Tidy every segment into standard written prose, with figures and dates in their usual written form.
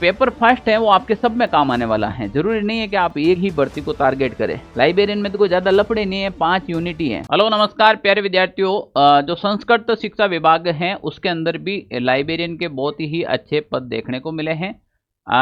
Paper first है वो आपके सब में काम आने वाला है। जरूरी नहीं है कि आप एक ही भर्ती को टारगेट करें। लाइब्रेरियन में तो कोई ज्यादा लफड़े नहीं है, 5 यूनिट ही है। हेलो नमस्कार प्यारे विद्यार्थियों, जो संस्कृत शिक्षा विभाग है उसके अंदर भी लाइब्रेरियन के बहुत ही अच्छे पद देखने को मिले हैं।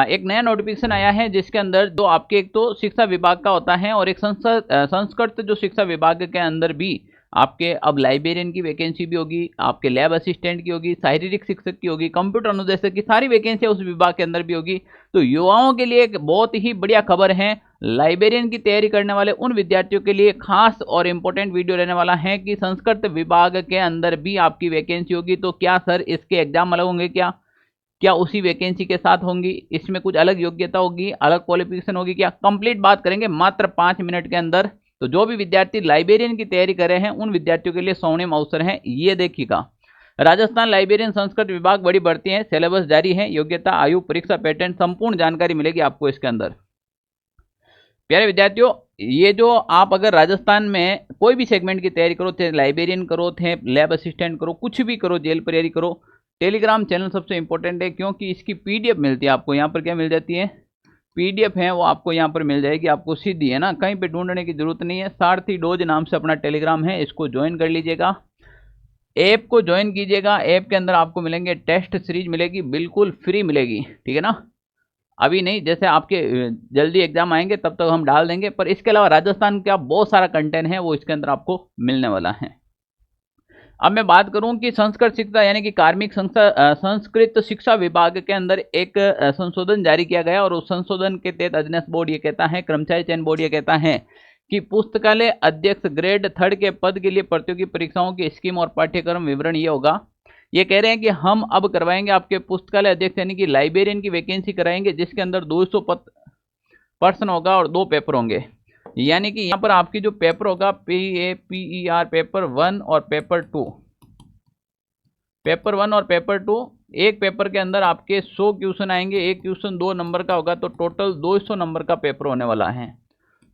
एक नया नोटिफिकेशन आया है जिसके अंदर जो आपके एक तो शिक्षा विभाग का होता है और एक संस्कृत जो शिक्षा विभाग के अंदर भी आपके अब लाइब्रेरियन की वैकेंसी भी होगी, आपके लैब असिस्टेंट की होगी, शारीरिक शिक्षक की होगी, कंप्यूटर अनुदेशक की सारी वैकेंसी उस विभाग के अंदर भी होगी। तो युवाओं के लिए एक बहुत ही बढ़िया खबर है। लाइब्रेरियन की तैयारी करने वाले उन विद्यार्थियों के लिए खास और इम्पोर्टेंट वीडियो रहने वाला है कि संस्कृत विभाग के अंदर भी आपकी वैकेंसी होगी। तो क्या सर इसके एग्जाम अलग होंगे क्या उसी वैकेंसी के साथ होंगी? इसमें कुछ अलग योग्यता होगी, अलग क्वालिफिकेशन होगी क्या? कंप्लीट बात करेंगे मात्र 5 मिनट के अंदर। तो जो भी विद्यार्थी लाइब्रेरियन की तैयारी कर रहे हैं उन विद्यार्थियों के लिए स्वर्णिम अवसर है। ये देखिएगा, राजस्थान लाइब्रेरियन संस्कृत विभाग बड़ी भर्ती है, सिलेबस जारी है, योग्यता, आयु, परीक्षा पैटर्न, संपूर्ण जानकारी मिलेगी आपको इसके अंदर। प्यारे विद्यार्थियों, ये जो आप अगर राजस्थान में कोई भी सेगमेंट की तैयारी करो, थे लाइब्रेरियन करो, थे लैब असिस्टेंट करो, कुछ भी करो, जेल तैयारी करो, टेलीग्राम चैनल सबसे इंपॉर्टेंट है क्योंकि इसकी पीडीएफ मिलती है आपको। यहाँ पर क्या मिल जाती है? पीडीएफ है वो आपको यहाँ पर मिल जाएगी, आपको सीधी है ना, कहीं पे ढूंढने की जरूरत नहीं है। सारथी डोज नाम से अपना टेलीग्राम है, इसको ज्वाइन कर लीजिएगा, ऐप को ज्वाइन कीजिएगा। ऐप के अंदर आपको मिलेंगे टेस्ट सीरीज मिलेगी, बिल्कुल फ्री मिलेगी, ठीक है ना। अभी नहीं, जैसे आपके जल्दी एग्जाम आएंगे तब तक हम डाल देंगे, पर इसके अलावा राजस्थान का बहुत सारा कंटेंट है वो इसके अंदर आपको मिलने वाला है। अब मैं बात करूं कि संस्कृत शिक्षा यानी कि कार्मिक संस्कृत शिक्षा विभाग के अंदर एक संशोधन जारी किया गया और उस संशोधन के तहत अध्ययन बोर्ड ये कहता है, कर्मचारी चयन बोर्ड ये कहता है कि पुस्तकालय अध्यक्ष ग्रेड 3 के पद के लिए प्रतियोगी परीक्षाओं की स्कीम और पाठ्यक्रम विवरण ये होगा। ये कह रहे हैं कि हम अब करवाएंगे आपके पुस्तकालय अध्यक्ष यानी कि लाइब्रेरियन की वैकेंसी कराएंगे, जिसके अंदर 200 पर्सन होगा और 2 पेपर होंगे। यानी कि यहाँ पर आपकी जो पेपर होगा PAPER पेपर 1 और पेपर 2, एक पेपर के अंदर आपके 100 क्वेश्चन आएंगे, एक क्वेश्चन 2 नंबर का होगा, तो टोटल 200 नंबर का पेपर होने वाला है।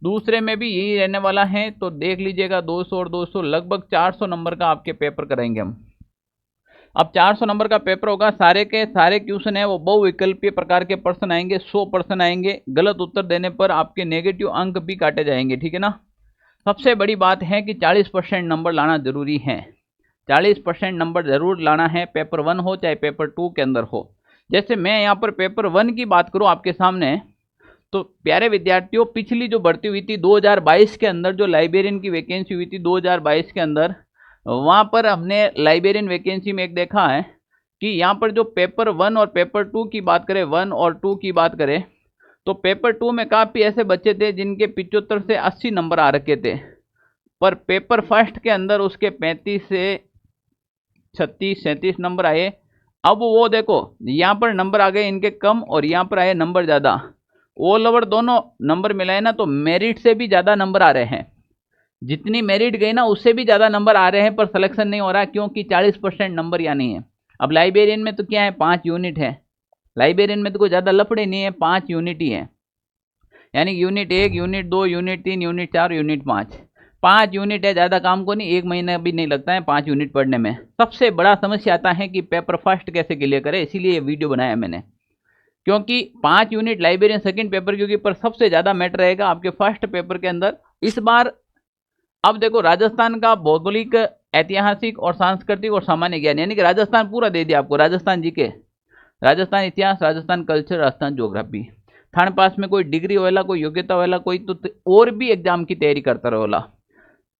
दूसरे में भी यही रहने वाला है, तो देख लीजिएगा 200 और 200 लगभग 400 नंबर का आपके पेपर कराएंगे हम। अब 400 नंबर का पेपर होगा, सारे के सारे क्वेश्चन है वो बहुविकल्पीय प्रकार के प्रश्न आएंगे, 100 प्रश्न आएंगे। गलत उत्तर देने पर आपके नेगेटिव अंक भी काटे जाएंगे, ठीक है ना। सबसे बड़ी बात है कि 40% नंबर लाना जरूरी है, 40% नंबर जरूर लाना है, पेपर 1 हो चाहे पेपर 2 के अंदर हो। जैसे मैं यहाँ पर पेपर 1 की बात करूँ आपके सामने, तो प्यारे विद्यार्थियों पिछली जो भर्ती हुई थी 2022 के अंदर, जो लाइब्रेरियन की वैकेंसी हुई थी 2022 के अंदर, वहाँ पर हमने लाइब्रेरियन वैकेंसी में एक देखा है कि यहाँ पर जो पेपर 1 और पेपर 2 की बात करें, 1 और 2 की बात करें, तो पेपर 2 में काफ़ी ऐसे बच्चे थे जिनके 75 से 80 नंबर आ रखे थे, पर पेपर फर्स्ट के अंदर उसके 35 से 36 37 नंबर आए। अब वो देखो यहाँ पर नंबर आ गए इनके कम और यहाँ पर आए नंबर ज़्यादा, ऑल ओवर दोनों नंबर मिलाए ना तो मेरिट से भी ज़्यादा नंबर आ रहे हैं। जितनी मेरिट गई ना उससे भी ज़्यादा नंबर आ रहे हैं, पर सिलेक्शन नहीं हो रहा क्योंकि 40% नंबर या नहीं है। अब लाइब्रेरियन में तो क्या है, 5 यूनिट है। लाइब्रेरियन में तो कोई ज़्यादा लफड़े नहीं है, 5 यूनिट ही है। यानी unit 1, unit 2, unit 3, unit 4, unit 5 unit है, ज़्यादा काम को नहीं, 1 महीना भी नहीं लगता है 5 यूनिट पढ़ने में। सबसे बड़ा समस्या आता है कि पेपर फर्स्ट कैसे क्लियर करें, इसीलिए ये वीडियो बनाया मैंने, क्योंकि 5 यूनिट लाइब्रेरियन सेकंड पेपर क्योंकि पर सबसे ज़्यादा मैटर रहेगा आपके फर्स्ट पेपर के अंदर इस बार। अब देखो राजस्थान का भौगोलिक, ऐतिहासिक और सांस्कृतिक और सामान्य ज्ञान, यानी कि राजस्थान पूरा दे दिया आपको, राजस्थान जीके, राजस्थान इतिहास, राजस्थान कल्चर, राजस्थान ज्योग्राफी। थाने पास में कोई डिग्री होएला, कोई योग्यता होएला, कोई तो और भी एग्जाम की तैयारी करता रहेला।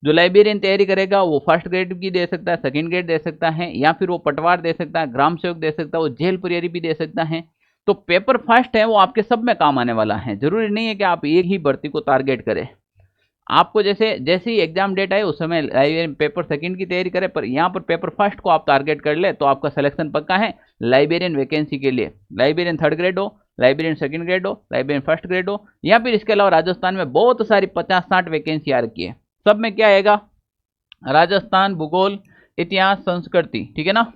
जो लाइब्रेरियन तैयारी करेगा वो फर्स्ट ग्रेड की दे सकता है, सेकंड ग्रेड दे सकता है, या फिर वो पटवार दे सकता है, ग्राम सेवक दे सकता है, वो जेल प्रहरी भी दे सकता है। तो पेपर फर्स्ट है वो आपके सब में काम आने वाला है। जरूरी नहीं है कि आप एक ही भर्ती को टारगेट करें। आपको जैसे ही एग्जाम डेट आए उस समय लाइब्रेरियन पेपर सेकंड की तैयारी करें, पर यहाँ पर पेपर फर्स्ट को आप टारगेट कर ले तो आपका सिलेक्शन पक्का है लाइब्रेरियन वैकेंसी के लिए। लाइब्रेरियन 3rd ग्रेड हो, लाइब्रेरियन 2nd ग्रेड हो, लाइब्रेरियन 1st ग्रेड हो, या फिर इसके अलावा राजस्थान में बहुत सारी 50-60 वैकेंसी आ रखी है। सब में क्या आएगा, राजस्थान, भूगोल, इतिहास, संस्कृति, ठीक है ना।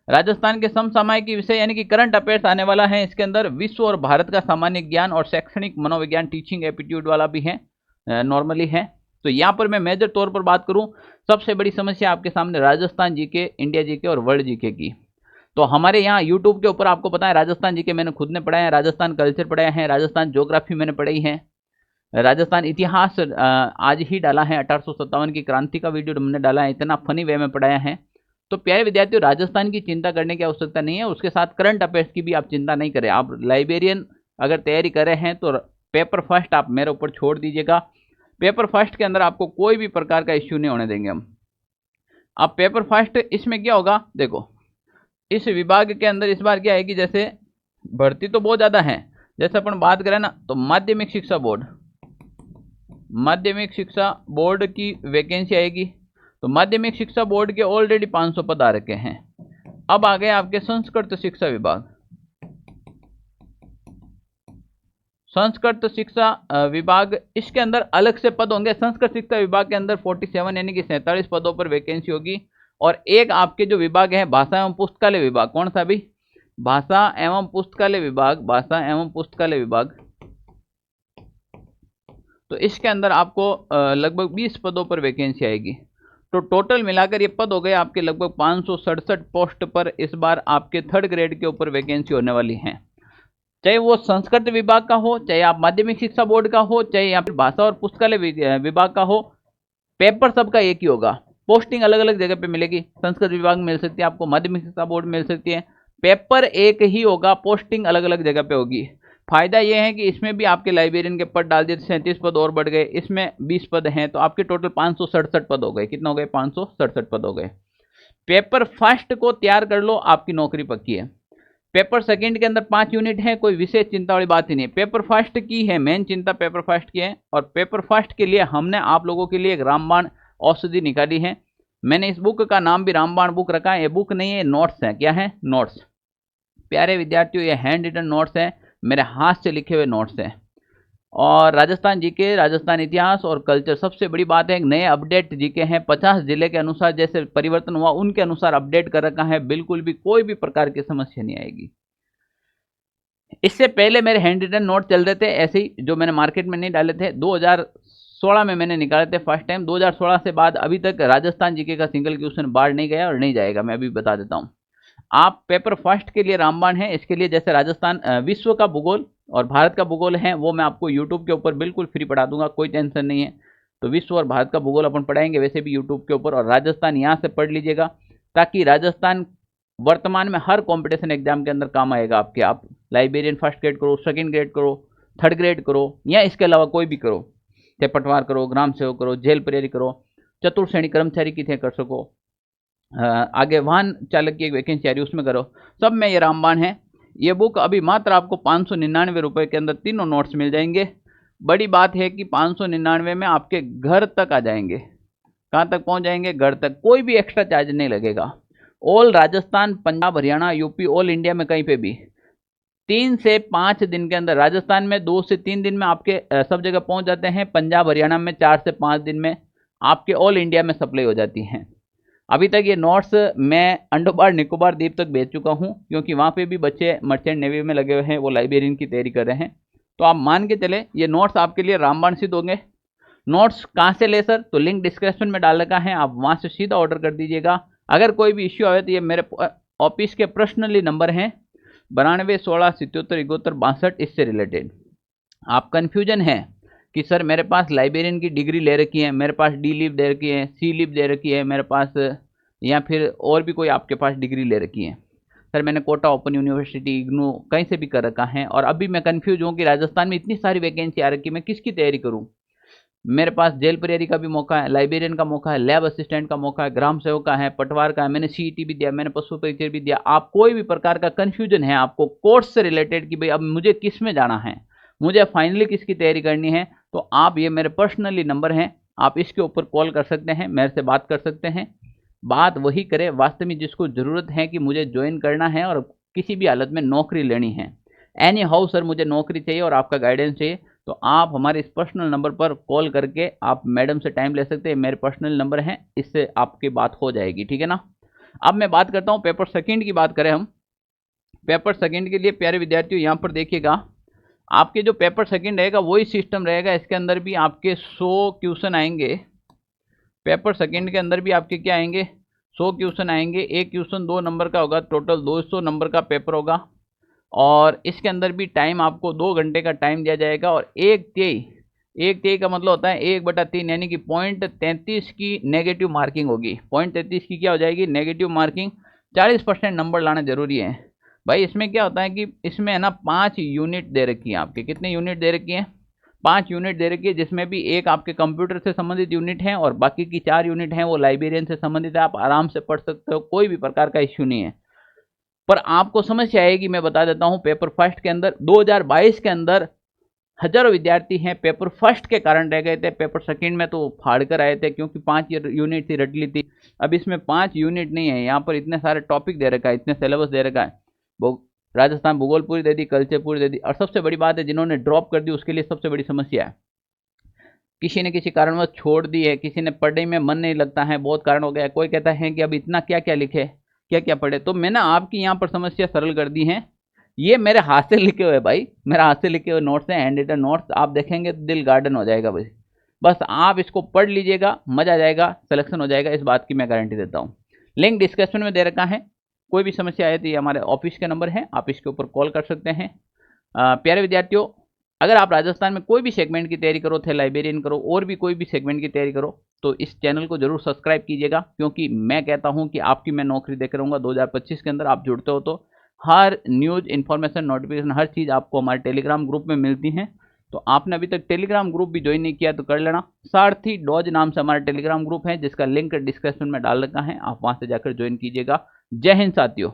राजस्थान के समसामयिक विषय यानी कि करंट अफेयर्स आने वाला है इसके अंदर। विश्व और भारत का सामान्य ज्ञान और शैक्षणिक मनोविज्ञान, टीचिंग एप्टीट्यूड वाला भी है, नॉर्मली है। तो यहाँ पर मैं मेजर तौर पर बात करूँ, सबसे बड़ी समस्या आपके सामने राजस्थान जीके, इंडिया जीके और वर्ल्ड जीके की। तो हमारे यहाँ यूट्यूब के ऊपर आपको पता है राजस्थान जीके मैंने खुद ने पढ़ाया है, राजस्थान कल्चर पढ़ाया है, राजस्थान ज्योग्राफी मैंने पढ़ाई है, राजस्थान इतिहास आज ही डाला है, 1857 की क्रांति का वीडियो हमने डाला है, इतना फनी वे में पढ़ाया है। तो प्यारे विद्यार्थियों, राजस्थान की चिंता करने की आवश्यकता नहीं है, उसके साथ करंट अफेयर्स की भी आप चिंता नहीं करें। आप लाइब्रेरियन अगर तैयारी कर रहे हैं तो पेपर फर्स्ट आप मेरे ऊपर छोड़ दीजिएगा। पेपर फर्स्ट के अंदर आपको कोई भी प्रकार का इश्यू नहीं होने देंगे हम। अब पेपर फर्स्ट इसमें क्या होगा, देखो इस विभाग के अंदर इस बार क्या है कि जैसे भर्ती तो बहुत ज़्यादा है, जैसे अपन बात करें ना तो माध्यमिक शिक्षा बोर्ड की वैकेंसी आएगी। तो माध्यमिक शिक्षा बोर्ड के ऑलरेडी 500 पद आ रखे हैं। अब आ गए आपके संस्कृत शिक्षा विभाग, इसके अंदर अलग से पद होंगे। संस्कृत शिक्षा विभाग के अंदर 47 यानी कि 47 पदों पर वैकेंसी होगी। और एक आपके जो विभाग है भाषा एवं पुस्तकालय विभाग, कौन सा भी, भाषा एवं पुस्तकालय विभाग, तो इसके अंदर आपको लगभग 20 पदों पर वैकेंसी आएगी। तो टोटल मिलाकर ये पद हो गए आपके लगभग 567 पोस्ट पर इस बार आपके 3rd ग्रेड के ऊपर वैकेंसी होने वाली है। चाहे वो संस्कृत विभाग का हो, चाहे आप माध्यमिक शिक्षा बोर्ड का हो, चाहे यहाँ पर भाषा और पुस्तकालय विभाग का हो, पेपर सबका एक ही होगा। पोस्टिंग अलग अलग जगह पे मिलेगी, संस्कृत विभाग में मिल सकती है आपको, माध्यमिक शिक्षा बोर्ड में मिल सकती है, पेपर एक ही होगा, पोस्टिंग अलग अलग जगह पे होगी। फायदा यह है कि इसमें भी आपके लाइब्रेरियन के पद डाल दिए, 37 पद और बढ़ गए, इसमें 20 पद हैं, तो आपके टोटल 567 पद हो गए। कितना हो गए, 567 पद हो गए। पेपर फर्स्ट को तैयार कर लो, आपकी नौकरी पक्की है। पेपर सेकंड के अंदर 5 यूनिट है, कोई विशेष चिंता वाली बात ही नहीं है। पेपर फर्स्ट की है मेन चिंता, पेपर फर्स्ट की है। और पेपर फर्स्ट के लिए हमने आप लोगों के लिए एक रामबाण औषधि निकाली है। मैंने इस बुक का नाम भी रामबाण बुक रखा है। ये बुक नहीं है, नोट्स है। क्या है, नोट्स। प्यारे विद्यार्थियों, ये हैंड रिटन नोट्स है, मेरे हाथ से लिखे हुए नोट्स हैं। और राजस्थान जीके, राजस्थान इतिहास और कल्चर, सबसे बड़ी बात है नए अपडेट जीके हैं। 50 जिले के अनुसार जैसे परिवर्तन हुआ उनके अनुसार अपडेट कर रखा है, बिल्कुल भी कोई भी प्रकार की समस्या नहीं आएगी। इससे पहले मेरे हैंड रिटन नोट चल रहे थे ऐसे ही, जो मैंने मार्केट में नहीं डाले थे। 2016 में मैंने निकाले थे फर्स्ट टाइम। 2016 से बाद अभी तक राजस्थान जीके का सिंगल क्वेश्चन बाहर नहीं गया और नहीं जाएगा, मैं अभी बता देता हूँ। आप पेपर फर्स्ट के लिए रामबाण है, इसके लिए जैसे राजस्थान विश्व का भूगोल और भारत का भूगोल है, वो मैं आपको यूट्यूब के ऊपर बिल्कुल फ्री पढ़ा दूंगा, कोई टेंशन नहीं है। तो विश्व और भारत का भूगोल अपन पढ़ाएंगे वैसे भी यूट्यूब के ऊपर, और राजस्थान यहाँ से पढ़ लीजिएगा, ताकि राजस्थान वर्तमान में हर कॉम्पिटिशन एग्जाम के अंदर काम आएगा आपके। आप लाइब्रेरियन फर्स्ट ग्रेड करो, सेकेंड ग्रेड करो, 3rd ग्रेड करो, या इसके अलावा कोई भी करो, चाहे पटवार करो, ग्राम सेवक करो, जेल प्रहरी करो, चतुर्थ श्रेणी कर्मचारी की थे कर सको, आगे वाहन चालक की एक वैकेंसी आ रही है उसमें करो, सब में ये रामबाण है। ये बुक अभी मात्र आपको 599 रुपये के अंदर तीनों नोट्स मिल जाएंगे। बड़ी बात है कि 599 में आपके घर तक आ जाएंगे। कहाँ तक पहुँच जाएंगे, घर तक, कोई भी एक्स्ट्रा चार्ज नहीं लगेगा। All Rajasthan, Punjab, Haryana, UP, all India में कहीं पे भी 3 से 5 दिन के अंदर, राजस्थान में 2 से 3 दिन में आपके सब जगह पहुँच जाते हैं, पंजाब हरियाणा में 4 से 5 दिन में आपके ऑल इंडिया में सप्लाई हो जाती हैं। अभी तक ये नोट्स मैं अंडोबार निकोबार द्वीप तक भेज चुका हूँ, क्योंकि वहाँ पे भी बच्चे मर्चेंट नेवी में लगे हुए हैं, वो लाइब्रेरियन की तैयारी कर रहे हैं। तो आप मान के चले ये नोट्स आपके लिए रामबाण सिद्ध होंगे। नोट्स कहाँ से ले सर, तो लिंक डिस्क्रिप्शन में डाल रखा है, आप वहाँ से सीधा ऑर्डर कर दीजिएगा। अगर कोई भी इश्यू आए तो ये मेरे ऑफिस के पर्सनली नंबर हैं 92 16 77 71 62, इससे रिलेटेड। आप कन्फ्यूजन है कि सर मेरे पास लाइब्रेरियन की डिग्री ले रखी है, मेरे पास डी लीव दे रखी है, सी लीव दे रखी है मेरे पास, या फिर और भी कोई आपके पास डिग्री ले रखी है, सर मैंने कोटा ओपन यूनिवर्सिटी, इग्नू कहीं से भी कर रखा है, और अभी मैं कंफ्यूज हूँ कि राजस्थान में इतनी सारी वैकेंसी आ रखी है, मैं किसकी तैयारी करूँ। मेरे पास जेल प्रहरी का भी मौका है, लाइब्रेरियन का मौका है, लैब असिस्टेंट का मौका है, ग्राम सेवक का है, पटवार का है, मैंने सीईटी भी दिया, मैंने पशु परिचय भी दिया। आप कोई भी प्रकार का कन्फ्यूजन है आपको कोर्स से रिलेटेड कि भाई अब मुझे किस में जाना है, मुझे फाइनली किसकी तैयारी करनी है, तो आप ये मेरे पर्सनली नंबर हैं, आप इसके ऊपर कॉल कर सकते हैं, मेरे से बात कर सकते हैं। बात वही करें वास्तव में जिसको ज़रूरत है कि मुझे ज्वाइन करना है और किसी भी हालत में नौकरी लेनी है। एनी हाउ सर मुझे नौकरी चाहिए और आपका गाइडेंस चाहिए, तो आप हमारे इस पर्सनल नंबर पर कॉल करके आप मैडम से टाइम ले सकते हैं। मेरे पर्सनल नंबर हैं, इससे आपकी बात हो जाएगी, ठीक है ना। अब मैं बात करता हूँ पेपर सेकंड की। बात करें हम पेपर सेकंड के लिए, प्यारे विद्यार्थियों यहाँ पर देखिएगा, आपके जो पेपर सेकंड रहेगा वही सिस्टम रहेगा। इसके अंदर भी आपके 100 क्वेश्चन आएंगे। पेपर सेकंड के अंदर भी आपके क्या आएंगे, 100 क्वेश्चन आएंगे, एक क्वेश्चन 2 नंबर का होगा, टोटल 200 नंबर का पेपर होगा। और इसके अंदर भी टाइम आपको 2 घंटे का टाइम दिया जाएगा। और 1/3 का मतलब होता है 1/3 यानी कि 0.33 की नेगेटिव मार्किंग होगी। 0.33 की क्या हो जाएगी? Negative marking. 40% नंबर लाना जरूरी है भाई। इसमें क्या होता है कि इसमें है ना 5 यूनिट दे रखी है आपके। कितने यूनिट दे रखी है? 5 यूनिट दे रखी है, जिसमें भी एक आपके कंप्यूटर से संबंधित यूनिट है और बाकी की 4 यूनिट हैं वो लाइब्रेरियन से संबंधित है। आप आराम से पढ़ सकते हो, कोई भी प्रकार का इश्यू नहीं है। पर आपको समस्या आएगी, मैं बता देता हूं। पेपर फर्स्ट के अंदर 2022 के अंदर हजारों विद्यार्थी हैं पेपर फर्स्ट के कारण रह गए थे। पेपर सेकंड में तो फाड़ कर आए थे, क्योंकि 5 यूनिट थी, रट ली थी। अब इसमें 5 यूनिट नहीं है, यहाँ पर इतने सारे टॉपिक दे रखा है, इतने सिलेबस दे रखा है। वो राजस्थान भूगोल पूरी दे दी, कल्चर पूरी दे दी। और सबसे बड़ी बात है, जिन्होंने ड्रॉप कर दी उसके लिए सबसे बड़ी समस्या है, किसी ने किसी कारणवश छोड़ दी है, किसी ने पढ़ने में मन नहीं लगता है, बहुत कारण हो गया है। कोई कहता है कि अब इतना क्या क्या लिखे, क्या क्या पढ़े। तो मैंने आपकी यहाँ पर समस्या सरल कर दी है। ये मेरे हाथ से लिखे हुए भाई, मेरा हाथ से लिखे हुए नोट्स हैं, हैंड रिटन नोट्स। आप देखेंगे तो दिल गार्डन हो जाएगा भाई। बस आप इसको पढ़ लीजिएगा, मजा आ जाएगा, सिलेक्शन हो जाएगा, इस बात की मैं गारंटी देता हूँ। लिंक डिस्क्रिप्शन में दे रखा है। कोई भी समस्या आए तो ये हमारे ऑफिस के नंबर है, आप इसके ऊपर कॉल कर सकते हैं। प्यारे विद्यार्थियों, अगर आप राजस्थान में कोई भी सेगमेंट की तैयारी करो, थे लाइब्रेरियन करो, और भी कोई भी सेगमेंट की तैयारी करो, तो इस चैनल को जरूर सब्सक्राइब कीजिएगा। क्योंकि मैं कहता हूं कि आपकी मैं नौकरी देकर रहूंगा। 2025 के अंदर आप जुड़ते हो तो हर न्यूज, इन्फॉर्मेशन, नोटिफिकेशन, हर चीज़ आपको हमारे टेलीग्राम ग्रुप में मिलती है। तो आपने अभी तक टेलीग्राम ग्रुप भी ज्वाइन नहीं किया तो कर लेना। सारथी डॉज नाम से हमारा टेलीग्राम ग्रुप है, जिसका लिंक डिस्क्रिप्शन में डाल रखा है, आप वहां से जाकर ज्वाइन कीजिएगा। जय हिंद साथियों।